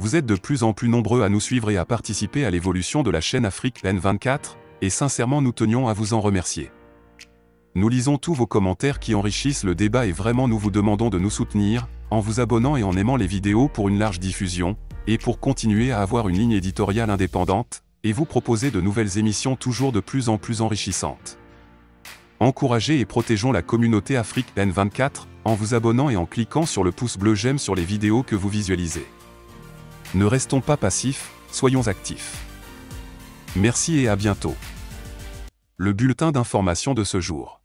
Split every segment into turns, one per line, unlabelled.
Vous êtes de plus en plus nombreux à nous suivre et à participer à l'évolution de la chaîne Afrique N24, et sincèrement nous tenions à vous en remercier. Nous lisons tous vos commentaires qui enrichissent le débat et vraiment nous vous demandons de nous soutenir, en vous abonnant et en aimant les vidéos pour une large diffusion, et pour continuer à avoir une ligne éditoriale indépendante, et vous proposer de nouvelles émissions toujours de plus en plus enrichissantes. Encouragez et protégeons la communauté Afrique N24, en vous abonnant et en cliquant sur le pouce bleu j'aime sur les vidéos que vous visualisez. Ne restons pas passifs, soyons actifs. Merci et à bientôt. Le bulletin d'information de ce jour.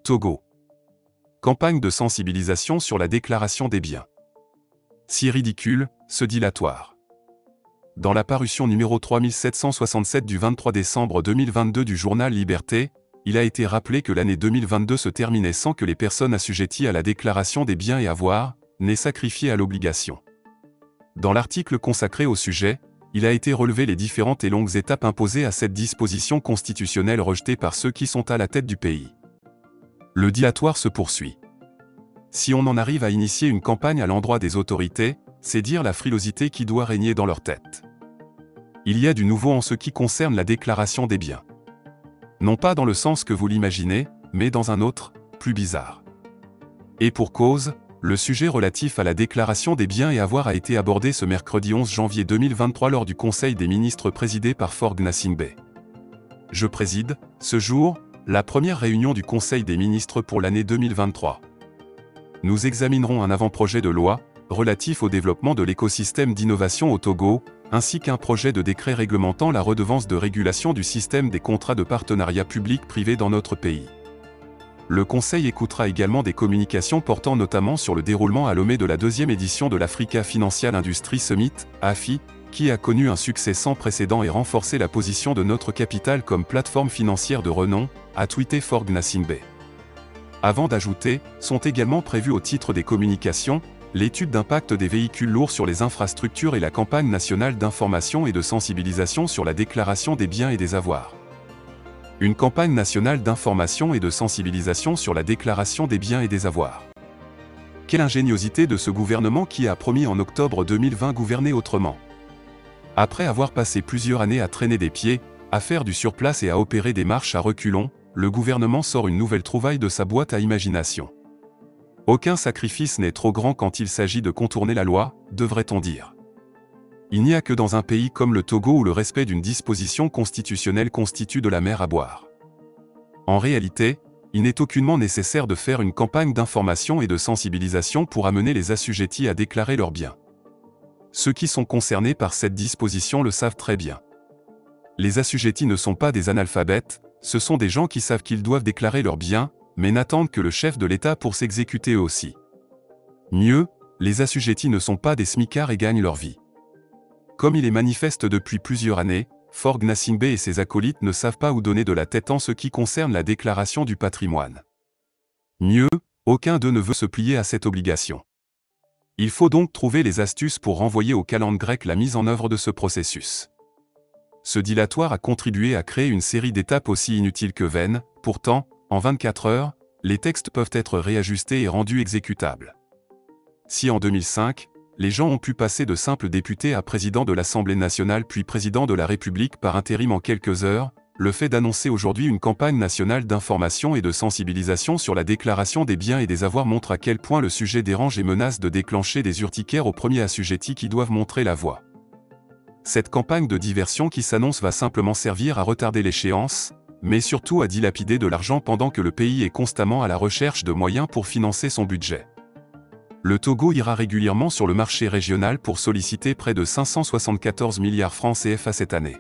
Togo. Campagne de sensibilisation sur la déclaration des biens. Si ridicule, ce dilatoire. Dans la parution numéro 3767 du 23 décembre 2022 du journal Liberté, il a été rappelé que l'année 2022 se terminait sans que les personnes assujetties à la déclaration des biens et avoirs n'aient sacrifié à l'obligation. Dans l'article consacré au sujet, il a été relevé les différentes et longues étapes imposées à cette disposition constitutionnelle rejetée par ceux qui sont à la tête du pays. Le dilatoire se poursuit. Si on en arrive à initier une campagne à l'endroit des autorités, c'est dire la frilosité qui doit régner dans leur tête. Il y a du nouveau en ce qui concerne la déclaration des biens. Non pas dans le sens que vous l'imaginez, mais dans un autre, plus bizarre. Et pour cause, le sujet relatif à la déclaration des biens et avoirs a été abordé ce mercredi 11 janvier 2023 lors du Conseil des ministres présidé par Faure Gnassingbé. Je préside, ce jour, la première réunion du Conseil des ministres pour l'année 2023. Nous examinerons un avant-projet de loi, relatif au développement de l'écosystème d'innovation au Togo, ainsi qu'un projet de décret réglementant la redevance de régulation du système des contrats de partenariat public-privé dans notre pays. Le Conseil écoutera également des communications portant notamment sur le déroulement à Lomé de la deuxième édition de l'Africa Financial Industry Summit, AFI, qui a connu un succès sans précédent et renforcé la position de notre capitale comme plateforme financière de renom, a tweeté Faure Gnassingbé. Avant d'ajouter, sont également prévus au titre des communications, l'étude d'impact des véhicules lourds sur les infrastructures et la campagne nationale d'information et de sensibilisation sur la déclaration des biens et des avoirs. Une campagne nationale d'information et de sensibilisation sur la déclaration des biens et des avoirs. Quelle ingéniosité de ce gouvernement qui a promis en octobre 2020 gouverner autrement. Après avoir passé plusieurs années à traîner des pieds, à faire du surplace et à opérer des marches à reculons, le gouvernement sort une nouvelle trouvaille de sa boîte à imagination. Aucun sacrifice n'est trop grand quand il s'agit de contourner la loi, devrait-on dire. Il n'y a que dans un pays comme le Togo où le respect d'une disposition constitutionnelle constitue de la mer à boire. En réalité, il n'est aucunement nécessaire de faire une campagne d'information et de sensibilisation pour amener les assujettis à déclarer leurs biens. Ceux qui sont concernés par cette disposition le savent très bien. Les assujettis ne sont pas des analphabètes, ce sont des gens qui savent qu'ils doivent déclarer leurs biens, mais n'attendent que le chef de l'État pour s'exécuter eux aussi. Mieux, les assujettis ne sont pas des smicards et gagnent leur vie. Comme il est manifeste depuis plusieurs années, Faure Gnassingbé et ses acolytes ne savent pas où donner de la tête en ce qui concerne la déclaration du patrimoine. Mieux, aucun d'eux ne veut se plier à cette obligation. Il faut donc trouver les astuces pour renvoyer au calendrier grec la mise en œuvre de ce processus. Ce dilatoire a contribué à créer une série d'étapes aussi inutiles que vaines, pourtant, en 24 heures, les textes peuvent être réajustés et rendus exécutables. Si en 2005, les gens ont pu passer de simples députés à président de l'Assemblée nationale puis président de la République par intérim en quelques heures, le fait d'annoncer aujourd'hui une campagne nationale d'information et de sensibilisation sur la déclaration des biens et des avoirs montre à quel point le sujet dérange et menace de déclencher des urticaires aux premiers assujettis qui doivent montrer la voie. Cette campagne de diversion qui s'annonce va simplement servir à retarder l'échéance, mais surtout à dilapider de l'argent pendant que le pays est constamment à la recherche de moyens pour financer son budget. Le Togo ira régulièrement sur le marché régional pour solliciter près de 574 milliards francs CFA cette année.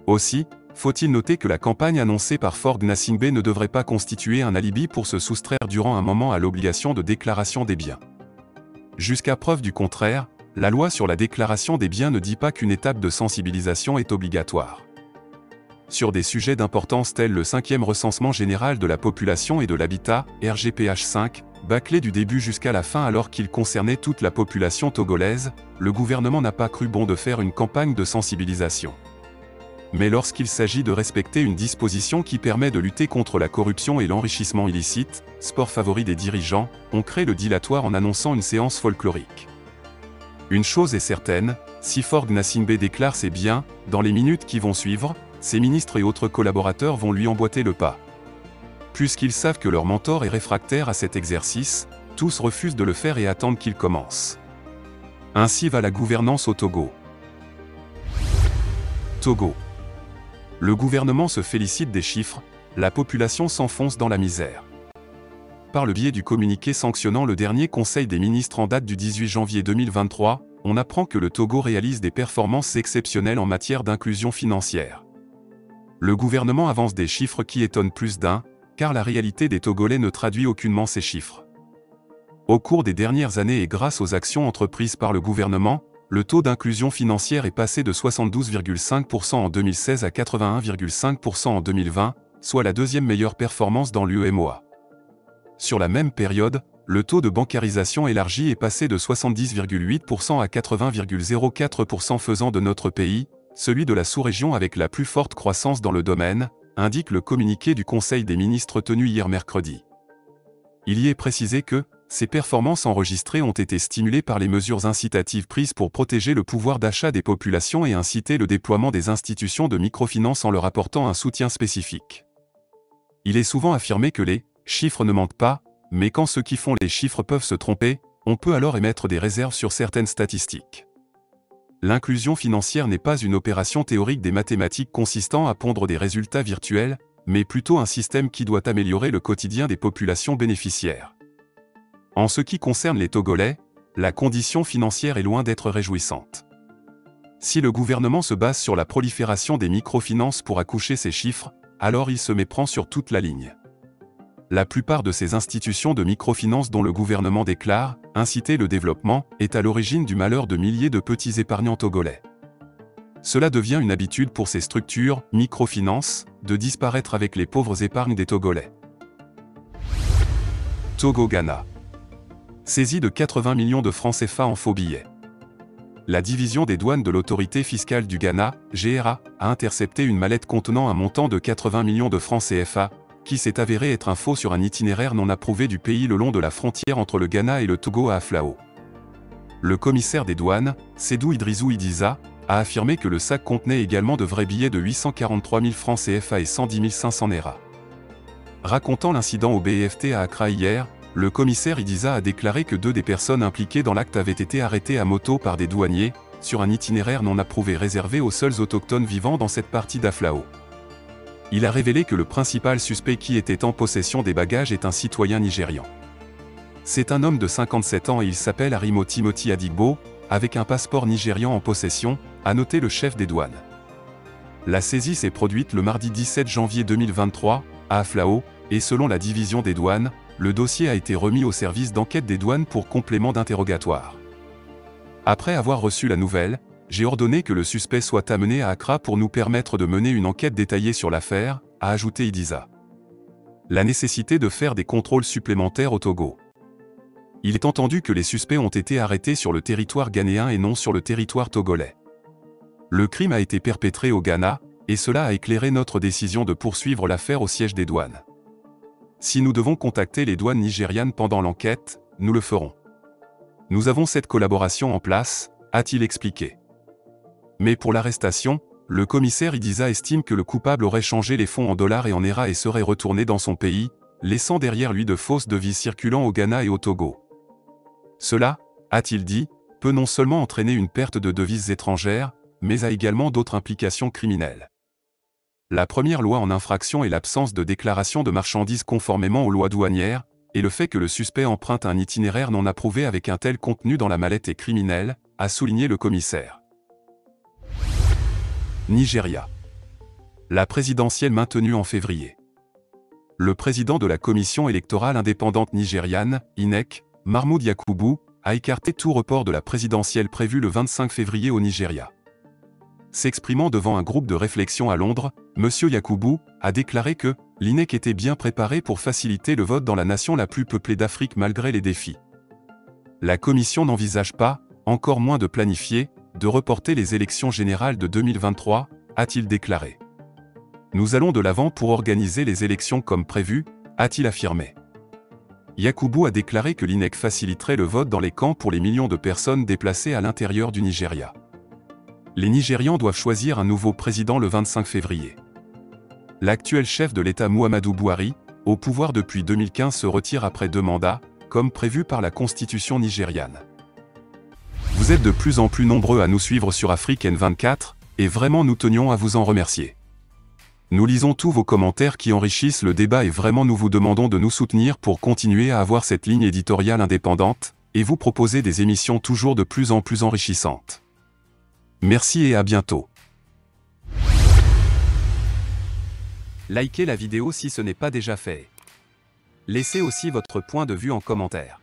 Aussi, faut-il noter que la campagne annoncée par Faure Gnassingbé ne devrait pas constituer un alibi pour se soustraire durant un moment à l'obligation de déclaration des biens. Jusqu'à preuve du contraire, la loi sur la déclaration des biens ne dit pas qu'une étape de sensibilisation est obligatoire. Sur des sujets d'importance tels le 5e recensement général de la population et de l'habitat, RGPH 5, Bâclé du début jusqu'à la fin alors qu'il concernait toute la population togolaise, le gouvernement n'a pas cru bon de faire une campagne de sensibilisation. Mais lorsqu'il s'agit de respecter une disposition qui permet de lutter contre la corruption et l'enrichissement illicite, sport favori des dirigeants, on crée le dilatoire en annonçant une séance folklorique. Une chose est certaine, si Faure Gnassingbé déclare ses biens, dans les minutes qui vont suivre, ses ministres et autres collaborateurs vont lui emboîter le pas. Puisqu'ils savent que leur mentor est réfractaire à cet exercice, tous refusent de le faire et attendent qu'il commence. Ainsi va la gouvernance au Togo. Togo. Le gouvernement se félicite des chiffres, la population s'enfonce dans la misère. Par le biais du communiqué sanctionnant le dernier Conseil des ministres en date du 18 janvier 2023, on apprend que le Togo réalise des performances exceptionnelles en matière d'inclusion financière. Le gouvernement avance des chiffres qui étonnent plus d'un, car la réalité des Togolais ne traduit aucunement ces chiffres. Au cours des dernières années et grâce aux actions entreprises par le gouvernement, le taux d'inclusion financière est passé de 72,5% en 2016 à 81,5% en 2020, soit la deuxième meilleure performance dans l'UEMOA. Sur la même période, le taux de bancarisation élargi est passé de 70,8% à 80,04%, faisant de notre pays celui de la sous-région avec la plus forte croissance dans le domaine, indique le communiqué du Conseil des ministres tenu hier mercredi. Il y est précisé que ces performances enregistrées ont été stimulées par les mesures incitatives prises pour protéger le pouvoir d'achat des populations et inciter le déploiement des institutions de microfinance en leur apportant un soutien spécifique. Il est souvent affirmé que les chiffres ne mentent pas, mais quand ceux qui font les chiffres peuvent se tromper, on peut alors émettre des réserves sur certaines statistiques. L'inclusion financière n'est pas une opération théorique des mathématiques consistant à pondre des résultats virtuels, mais plutôt un système qui doit améliorer le quotidien des populations bénéficiaires. En ce qui concerne les Togolais, la condition financière est loin d'être réjouissante. Si le gouvernement se base sur la prolifération des microfinances pour accoucher ces chiffres, alors il se méprend sur toute la ligne. La plupart de ces institutions de microfinance dont le gouvernement déclare « inciter le développement » est à l'origine du malheur de milliers de petits épargnants togolais. Cela devient une habitude pour ces structures, microfinance, de disparaître avec les pauvres épargnes des Togolais. Togo-Ghana. Saisie de 80 millions de francs CFA en faux billets. La division des douanes de l'autorité fiscale du Ghana, GRA, a intercepté une mallette contenant un montant de 80 millions de francs CFA, qui s'est avéré être un faux sur un itinéraire non approuvé du pays le long de la frontière entre le Ghana et le Togo à Aflao. Le commissaire des douanes, Sédou Idrissou Idiza, a affirmé que le sac contenait également de vrais billets de 843 000 francs CFA et 110 500 Naira. Racontant l'incident au BFT à Accra hier, le commissaire Idiza a déclaré que 2 des personnes impliquées dans l'acte avaient été arrêtées à moto par des douaniers, sur un itinéraire non approuvé réservé aux seuls autochtones vivant dans cette partie d'Aflao. Il a révélé que le principal suspect qui était en possession des bagages est un citoyen nigérian. C'est un homme de 57 ans et il s'appelle Arimo Timothy Adigbo, avec un passeport nigérian en possession, a noté le chef des douanes. La saisie s'est produite le mardi 17 janvier 2023, à Aflao, et selon la division des douanes, le dossier a été remis au service d'enquête des douanes pour complément d'interrogatoire. Après avoir reçu la nouvelle, j'ai ordonné que le suspect soit amené à Accra pour nous permettre de mener une enquête détaillée sur l'affaire, a ajouté Idiza. La nécessité de faire des contrôles supplémentaires au Togo. Il est entendu que les suspects ont été arrêtés sur le territoire ghanéen et non sur le territoire togolais. Le crime a été perpétré au Ghana, et cela a éclairé notre décision de poursuivre l'affaire au siège des douanes. Si nous devons contacter les douanes nigérianes pendant l'enquête, nous le ferons. Nous avons cette collaboration en place, a-t-il expliqué. Mais pour l'arrestation, le commissaire Idiza estime que le coupable aurait changé les fonds en dollars et en Naira et serait retourné dans son pays, laissant derrière lui de fausses devises circulant au Ghana et au Togo. Cela, a-t-il dit, peut non seulement entraîner une perte de devises étrangères, mais a également d'autres implications criminelles. La première loi en infraction est l'absence de déclaration de marchandises conformément aux lois douanières, et le fait que le suspect emprunte un itinéraire non approuvé avec un tel contenu dans la mallette est criminel, a souligné le commissaire. Nigeria. La présidentielle maintenue en février. Le président de la commission électorale indépendante nigériane, INEC, Mahmoud Yakubu, a écarté tout report de la présidentielle prévue le 25 février au Nigeria. S'exprimant devant un groupe de réflexion à Londres, M. Yakubu a déclaré que L'INEC était bien préparé pour faciliter le vote dans la nation la plus peuplée d'Afrique malgré les défis. La Commission n'envisage pas, encore moins de planifier, de reporter les élections générales de 2023, a-t-il déclaré. Nous allons de l'avant pour organiser les élections comme prévu, a-t-il affirmé. Yakubu a déclaré que l'INEC faciliterait le vote dans les camps pour les millions de personnes déplacées à l'intérieur du Nigeria. Les Nigérians doivent choisir un nouveau président le 25 février. L'actuel chef de l'État Muhammadu Buhari, au pouvoir depuis 2015, se retire après 2 mandats, comme prévu par la constitution nigériane. Vous êtes de plus en plus nombreux à nous suivre sur Africaine24, et vraiment nous tenions à vous en remercier. Nous lisons tous vos commentaires qui enrichissent le débat et vraiment nous vous demandons de nous soutenir pour continuer à avoir cette ligne éditoriale indépendante, et vous proposer des émissions toujours de plus en plus enrichissantes. Merci et à bientôt. Likez la vidéo si ce n'est pas déjà fait. Laissez aussi votre point de vue en commentaire.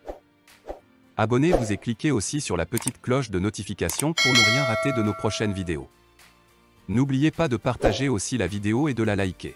Abonnez-vous et cliquez aussi sur la petite cloche de notification pour ne rien rater de nos prochaines vidéos. N'oubliez pas de partager aussi la vidéo et de la liker.